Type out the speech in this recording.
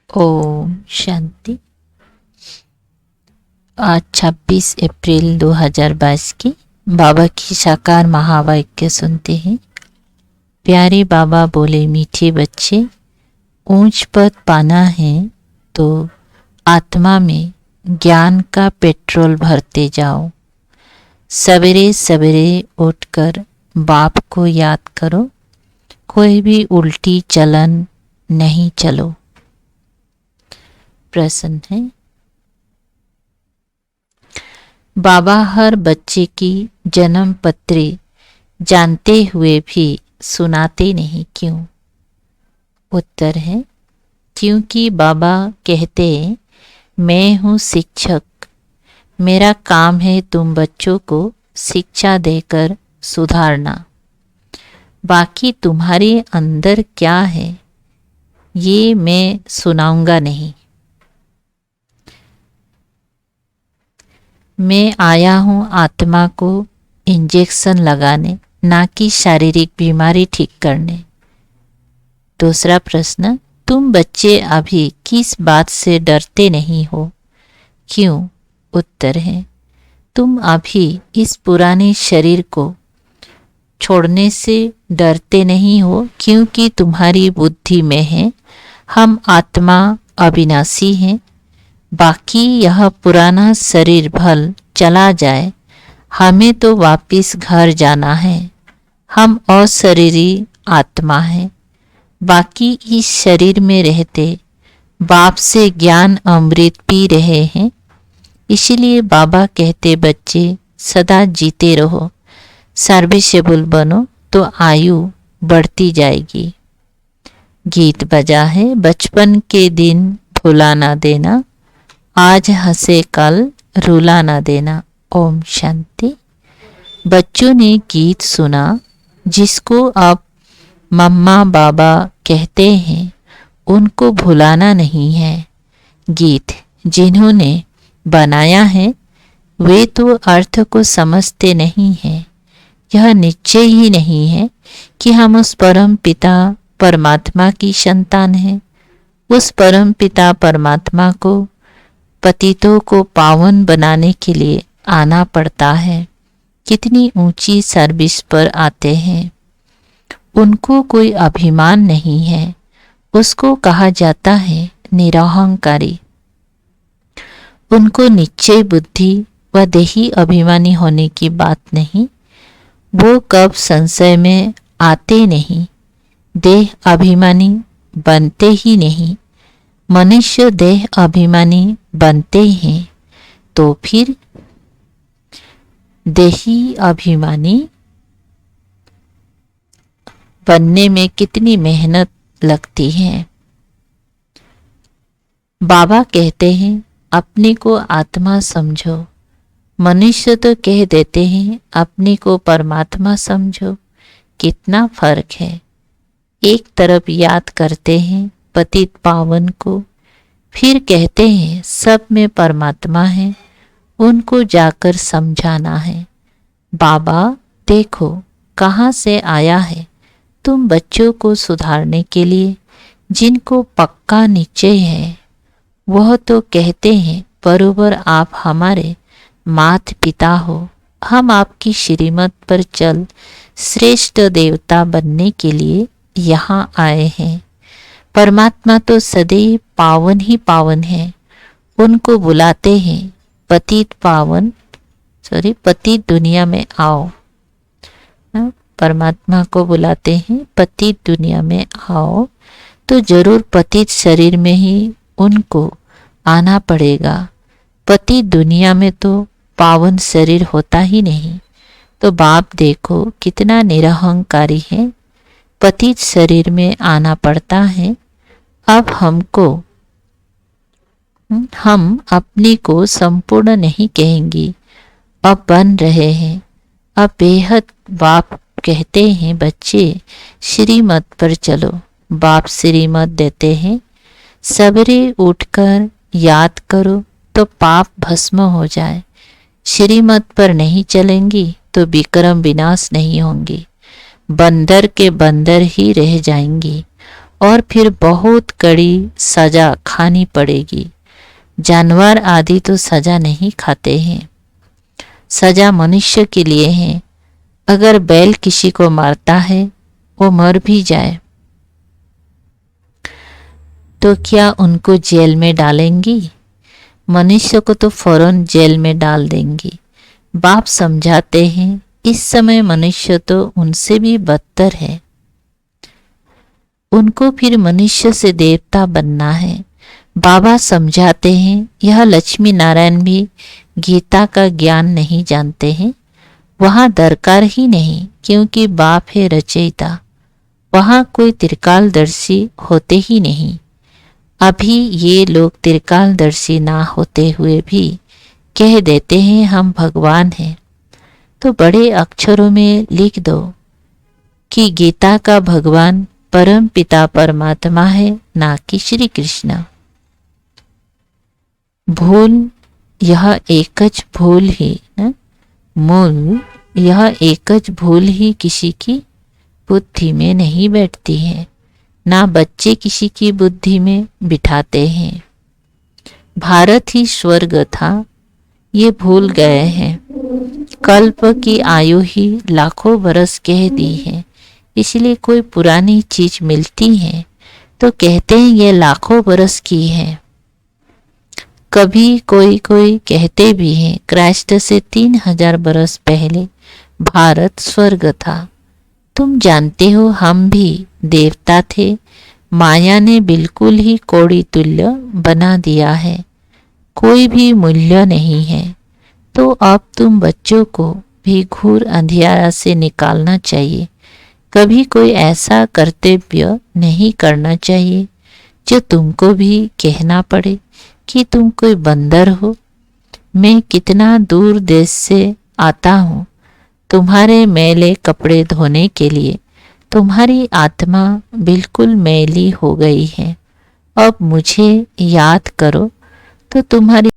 ओम शांति। आज 26 अप्रैल 2022 की बाबा की साकार महावाक्य सुनते हैं। प्यारे बाबा बोले, मीठे बच्चे, ऊंच पद पाना है तो आत्मा में ज्ञान का पेट्रोल भरते जाओ। सवेरे सवेरे उठकर बाप को याद करो। कोई भी उल्टी चलन नहीं चलो। प्रश्न है, बाबा हर बच्चे की जन्म पत्री जानते हुए भी सुनाते नहीं क्यों? उत्तर है, क्योंकि बाबा कहते मैं हूँ शिक्षक, मेरा काम है तुम बच्चों को शिक्षा देकर सुधारना। बाकी तुम्हारे अंदर क्या है ये मैं सुनाऊंगा नहीं। मैं आया हूँ आत्मा को इंजेक्शन लगाने, ना कि शारीरिक बीमारी ठीक करने। दूसरा प्रश्न, तुम बच्चे अभी किस बात से डरते नहीं हो क्यों? उत्तर है, तुम अभी इस पुराने शरीर को छोड़ने से डरते नहीं हो क्योंकि तुम्हारी बुद्धि में है हम आत्मा अविनाशी हैं। बाकी यह पुराना शरीर भल चला जाए, हमें तो वापिस घर जाना है। हम अशरीरी आत्मा हैं। बाकी इस शरीर में रहते बाप से ज्ञान अमृत पी रहे हैं। इसलिए बाबा कहते बच्चे सदा जीते रहो, सर्विसेबल बनो तो आयु बढ़ती जाएगी। गीत बजा है, बचपन के दिन भुला ना देना, आज हंसे कल रुला ना देना। ओम शांति। बच्चों ने गीत सुना जिसको अब मम्मा बाबा कहते हैं, उनको भुलाना नहीं है। गीत जिन्होंने बनाया है वे तो अर्थ को समझते नहीं हैं। यह निश्चय ही नहीं है कि हम उस परम पिता परमात्मा की संतान हैं। उस परम पिता परमात्मा को पतितों को पावन बनाने के लिए आना पड़ता है। कितनी ऊंची सर्विस पर आते हैं। उनको कोई अभिमान नहीं है। उसको कहा जाता है निरहंकारी। उनको निश्चय बुद्धि व देही अभिमानी होने की बात नहीं। वो कब संशय में आते नहीं, देह अभिमानी बनते ही नहीं। मनुष्य देह अभिमानी बनते हैं तो फिर देही अभिमानी बनने में कितनी मेहनत लगती है। बाबा कहते हैं अपने को आत्मा समझो। मनुष्य तो कह देते हैं अपने को परमात्मा समझो। कितना फर्क है। एक तरफ याद करते हैं पतित पावन को, फिर कहते हैं सब में परमात्मा है, उनको जाकर समझाना है। बाबा देखो कहाँ से आया है तुम बच्चों को सुधारने के लिए। जिनको पक्का निश्चय है वह तो कहते हैं बरोबर आप हमारे माता पिता हो। हम आपकी श्रीमत पर चल श्रेष्ठ देवता बनने के लिए यहाँ आए हैं। परमात्मा तो सदैव पावन ही पावन है। उनको बुलाते हैं पतित दुनिया में आओ। परमात्मा को बुलाते हैं पतित दुनिया में आओ, तो जरूर पतित शरीर में ही उनको आना पड़ेगा। पतित दुनिया में तो पावन शरीर होता ही नहीं। तो बाप देखो कितना निरहंकारी है। पतित शरीर में आना पड़ता है। अब हम अपने को संपूर्ण नहीं कहेंगी, अब बन रहे हैं। अब बेहद बाप कहते हैं बच्चे श्रीमत पर चलो। बाप श्रीमत देते हैं सवेरे उठकर याद करो तो पाप भस्म हो जाए। श्रीमत पर नहीं चलेंगी तो विक्रम विनाश नहीं होंगी, बंदर के बंदर ही रह जाएंगी। और फिर बहुत कड़ी सजा खानी पड़ेगी। जानवर आदि तो सजा नहीं खाते हैं, सजा मनुष्य के लिए है। अगर बैल किसी को मारता है, वो मर भी जाए तो क्या उनको जेल में डालेंगी? मनुष्य को तो फौरन जेल में डाल देंगी। बाप समझाते हैं इस समय मनुष्य तो उनसे भी बदतर है, उनको फिर मनुष्य से देवता बनना है। बाबा समझाते हैं यह लक्ष्मी नारायण भी गीता का ज्ञान नहीं जानते हैं। वहाँ दरकार ही नहीं, क्योंकि बाप है रचयिता। वहाँ कोई त्रिकालदर्शी होते ही नहीं। अभी ये लोग त्रिकालदर्शी ना होते हुए भी कह देते हैं हम भगवान हैं। तो बड़े अक्षरों में लिख दो कि गीता का भगवान परम पिता परमात्मा है, ना कि श्री कृष्ण। भूल यह एकच भूल ही न मूल, यह एकच भूल ही किसी की बुद्धि में नहीं बैठती है, ना बच्चे किसी की बुद्धि में बिठाते हैं। भारत ही स्वर्ग था, ये भूल गए हैं। कल्प की आयु ही लाखों बरस कह दी है, इसलिए कोई पुरानी चीज मिलती है तो कहते हैं ये लाखों बरस की है। कभी कोई कोई कहते भी हैं क्राइस्ट से 3000 बरस पहले भारत स्वर्ग था। तुम जानते हो हम भी देवता थे, माया ने बिल्कुल ही कौड़ी तुल्य बना दिया है, कोई भी मूल्य नहीं है। तो अब तुम बच्चों को भी घूर अंधियारा से निकालना चाहिए। कभी कोई ऐसा कर्तव्य नहीं करना चाहिए जो तुमको भी कहना पड़े कि तुम कोई बंदर हो। मैं कितना दूर देश से आता हूँ तुम्हारे मैले कपड़े धोने के लिए। तुम्हारी आत्मा बिल्कुल मैली हो गई है, अब मुझे याद करो तो तुम्हारी